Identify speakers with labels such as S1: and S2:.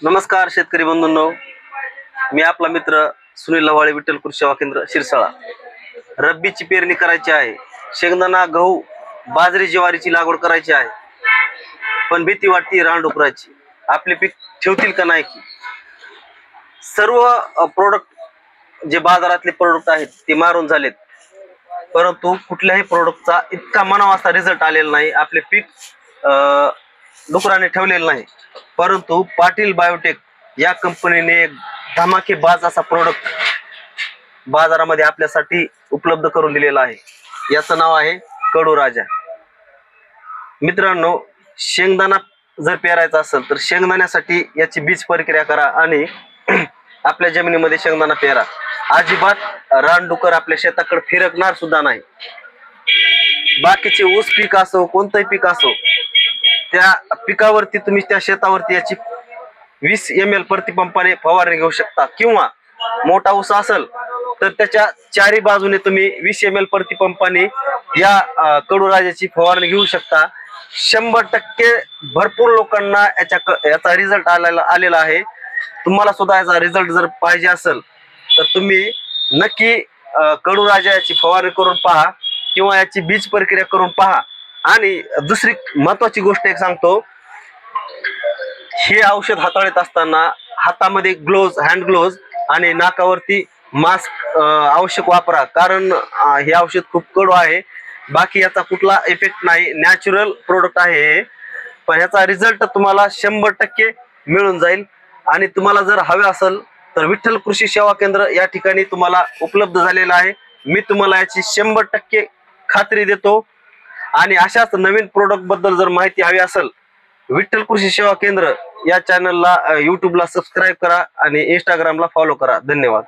S1: नमस्कार शेतकरी बंधूंनो, मी आपला मित्र सुनील लवाळे, विठ्ठल कृषी सेवा केंद्र शिरसाळा। रब्बीची पेरणी करायची आहे, शेंगदाणा, गहू, बाजरी, ज्वारीची लागवड करायची आहे, पण भीती वाटते रानडुकराची आपले पीक ठेवतील का नाही की। सर्व प्रोडक्ट जे बाजारातले प्रोडक्ट आहेत ते मारून झालेत, परंतु कुठल्याही प्रोडक्टचा इतका मनावा असा रिझल्ट आलेला नाही, आपले पीक डुकराने ठेवलेलं नाही। परंतु पाटील बायोटेक या कंपनीने एक धमाकेबाज असा प्रोडक्ट बाजारामध्ये आपल्यासाठी उपलब्ध करून दिलेला आहे। याचं नाव आहे कडू राजा। मित्रांनो, शेंगदाणा जर पेरायचा असेल तर शेंगदाण्यासाठी याची बीज प्रक्रिया करा आणि आपल्या जमिनीमध्ये शेंगदाणा पेरा। अजिबात रानडुकर आपल्या शेताकडे फिरकणार सुद्धा नाही। बाकीचे ऊस पीक असो, कोणतंही पीक असो, त्या पिकावरती तुम्ही त्या शेतावरती याची 20 ml प्रतिपंपाने फवारणी घेऊ शकता, किंवा मोठा ऊस असेल तर त्याच्या चारी बाजूने तुम्ही 20 ml प्रतिपंपाने या कडू राजाची फवारणी घेऊ शकता। 100% भरपूर लोकांना याचा रिझल्ट आलेला आहे। तुम्हाला सुद्धा याचा रिझल्ट जर पाहिजे असेल तर तुम्ही नक्की कडू राजा याची फवारणी करून पहा, किंवा याची बीज प्रक्रिया करून पहा। आणि दुसरी महत्त्वाची गोष्ट एक सांगतो, हे औषध हाताळत असताना हातामध्ये ग्लोव्ज, हँड ग्लोव्ज आणि नाकावरती मास्क आवश्यक वापरा, कारण हे औषध खूप कडू आहे। बाकी याचा कुठला इफेक्ट नाही, नॅचरल प्रोडक्ट आहे हे, पण ह्याचा रिझल्ट तुम्हाला 100% मिळून जाईल। आणि तुम्हाला जर हवे असेल तर विठ्ठल कृषी सेवा केंद्र या ठिकाणी तुम्हाला उपलब्ध झालेलं आहे। मी तुम्हाला याची 100% खात्री देतो। आणि अशाच नवीन प्रोडक्ट बद्दल जर माहिती हवी असेल, विठ्ठल कृषी सेवा केंद्र या चॅनलला यूट्यूबला सबस्क्राईब करा आणि इंस्टाग्रामला फॉलो करा। धन्यवाद।